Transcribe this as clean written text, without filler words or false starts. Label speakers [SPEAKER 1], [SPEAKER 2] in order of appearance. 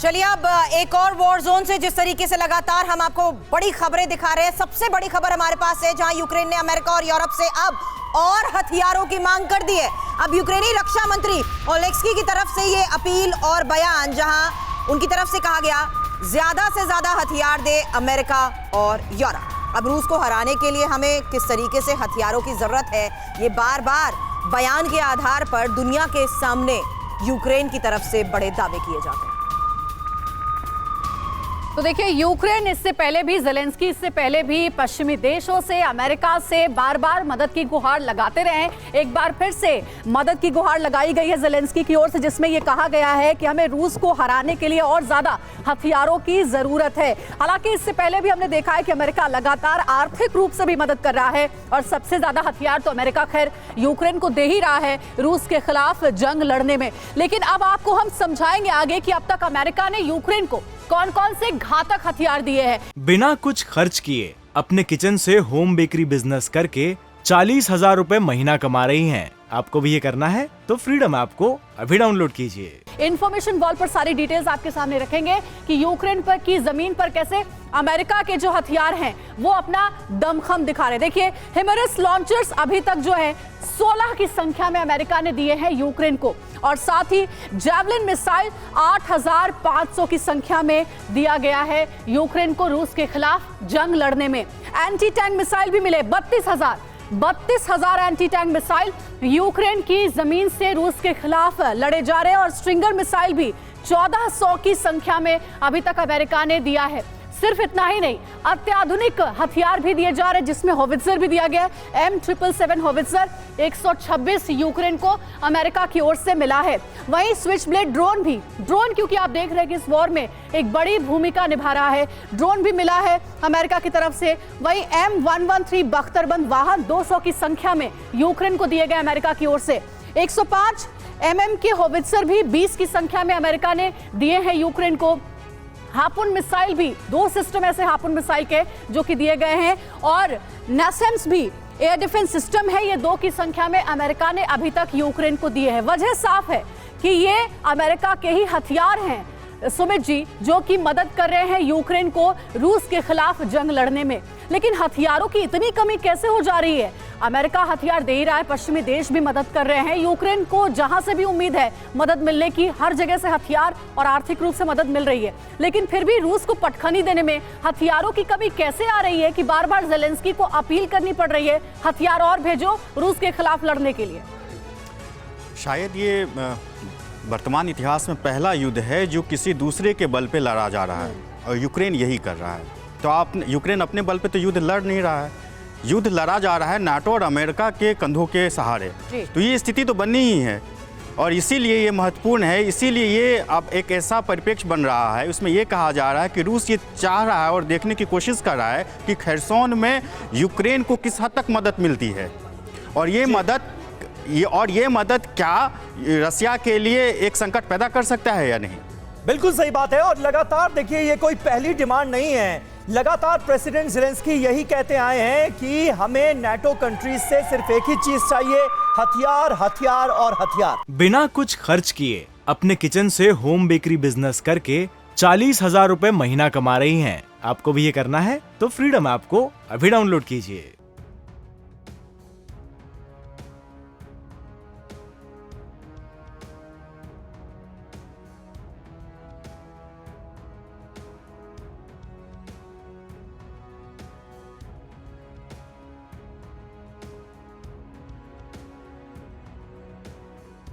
[SPEAKER 1] चलिए अब एक और वॉर जोन से जिस तरीके से लगातार हम आपको बड़ी खबरें दिखा रहे हैं, सबसे बड़ी खबर हमारे पास है जहां यूक्रेन ने अमेरिका और यूरोप से अब और हथियारों की मांग कर दी है। अब यूक्रेनी रक्षा मंत्री ओलेक्सी की तरफ से ये अपील और बयान, जहां उनकी तरफ से कहा गया ज्यादा से ज्यादा हथियार दे अमेरिका और यूरोप। अब रूस को हराने के लिए हमें किस तरीके से हथियारों की जरूरत है, ये बार बार बयान के आधार पर दुनिया के सामने यूक्रेन की तरफ से बड़े दावे किए जाते हैं।
[SPEAKER 2] तो देखिए, यूक्रेन इससे पहले भी, ज़ेलेंस्की इससे पहले भी पश्चिमी देशों से, अमेरिका से बार बार मदद की गुहार लगाते रहे हैं। एक बार फिर से मदद की गुहार लगाई गई है ज़ेलेंस्की की ओर से, जिसमें यह कहा गया है कि हमें रूस को हराने के लिए और ज्यादा हथियारों की जरूरत है। हालांकि इससे पहले भी हमने देखा है कि अमेरिका लगातार आर्थिक रूप से भी मदद कर रहा है और सबसे ज्यादा हथियार तो अमेरिका खैर यूक्रेन को दे ही रहा है रूस के खिलाफ जंग लड़ने में। लेकिन अब आपको हम समझाएंगे आगे कि अब तक अमेरिका ने यूक्रेन को कौन कौन से घातक हथियार दिए हैं।
[SPEAKER 3] बिना कुछ खर्च किए अपने किचन से होम बेकरी बिजनेस करके 40,000 रुपए महीना कमा रही हैं। आपको भी ये करना है तो फ्रीडम ऐप को अभी डाउनलोड कीजिए।
[SPEAKER 2] इन्फॉर्मेशन वॉल पर सारी डिटेल्स आपके सामने रखेंगे कि यूक्रेन पर की जमीन पर कैसे अमेरिका के जो हथियार हैं वो अपना दमखम दिखा रहे। देखिए, हिमरस लॉन्चर्स अभी तक जो है 16 की संख्या में अमेरिका ने दिए हैं यूक्रेन को, और साथ ही जैवलिन मिसाइल 8,500 की संख्या में दिया गया है यूक्रेन को रूस के खिलाफ जंग लड़ने में। एंटी टैंक मिसाइल भी मिले 32,000 एंटी टैंक मिसाइल यूक्रेन की जमीन से रूस के खिलाफ लड़े जा रहे हैं, और स्ट्रिंगर मिसाइल भी 1400 की संख्या में अभी तक अमेरिका ने दिया है। सिर्फ इतना ही नहीं, अत्याधुनिक हथियार भी दिए जा रहे हैं, जिसमें होवित्जर भी दिया गया है। M777 होवित्जर 126 यूक्रेन को अमेरिका की ओर से मिला है। वहीं स्विच ब्लेड ड्रोन भी, क्योंकि आप देख रहे हैं कि इस वॉर में एक बड़ी भूमिका निभा रहा है, ड्रोन भी मिला है अमेरिका की तरफ से। वहीं M113 बख्तरबंद वाहन 200 की संख्या में यूक्रेन को दिए गए अमेरिका की ओर से। 105 mm के होवित्जर भी 20 की संख्या में अमेरिका ने दिए हैं यूक्रेन को। हार्पून मिसाइल भी, 2 सिस्टम ऐसे हार्पून मिसाइल के जो कि दिए गए हैं, और NASAMS भी एयर डिफेंस सिस्टम है, ये 2 की संख्या में अमेरिका ने अभी तक यूक्रेन को दिए हैं। वजह साफ है कि ये अमेरिका के ही हथियार हैं सुमित जी, जो कि मदद कर रहे हैं यूक्रेन को रूस के खिलाफ जंग लड़ने में। लेकिन हथियारों की इतनी कमी कैसे हो जा रही है? अमेरिका हथियार दे ही रहा है, पश्चिमी देश भी मदद कर रहे हैं यूक्रेन को, जहां से भी उम्मीद है मदद मिलने की, हर जगह से हथियार और आर्थिक रूप से मदद मिल रही है। लेकिन फिर भी रूस को पटखनी देने में हथियारों की कमी कैसे आ रही है कि बार बार ज़ेलेंस्की को अपील करनी पड़ रही है हथियार और भेजो रूस के खिलाफ लड़ने के लिए?
[SPEAKER 4] शायद ये वर्तमान इतिहास में पहला युद्ध है जो किसी दूसरे के बल पे लड़ा जा रहा है, और यूक्रेन यही कर रहा है। तो यूक्रेन अपने बल पे तो युद्ध लड़ नहीं रहा है, युद्ध लड़ा जा रहा है नाटो और अमेरिका के कंधों के सहारे। तो ये स्थिति तो बननी ही है, और इसीलिए ये महत्वपूर्ण है। इसीलिए ये अब एक ऐसा परिप्रेक्ष्य बन रहा है, उसमें ये कहा जा रहा है कि रूस ये चाह रहा है और देखने की कोशिश कर रहा है कि खैरसोन में यूक्रेन को किस हद तक मदद मिलती है, और ये मदद क्या रसिया के लिए एक संकट पैदा कर सकता है या नहीं।
[SPEAKER 5] बिल्कुल सही बात है, और लगातार देखिए ये कोई पहली डिमांड नहीं है। लगातार प्रेसिडेंट ज़ेलेंस्की यही कहते आए हैं कि हमें नाटो कंट्रीज से सिर्फ एक ही चीज चाहिए, हथियार, हथियार और हथियार।
[SPEAKER 3] बिना कुछ खर्च किए अपने किचन से होम बेकरी बिजनेस करके 40,000 रुपए महीना कमा रही हैं। आपको भी ये करना है तो फ्रीडम ऐप को अभी डाउनलोड कीजिए।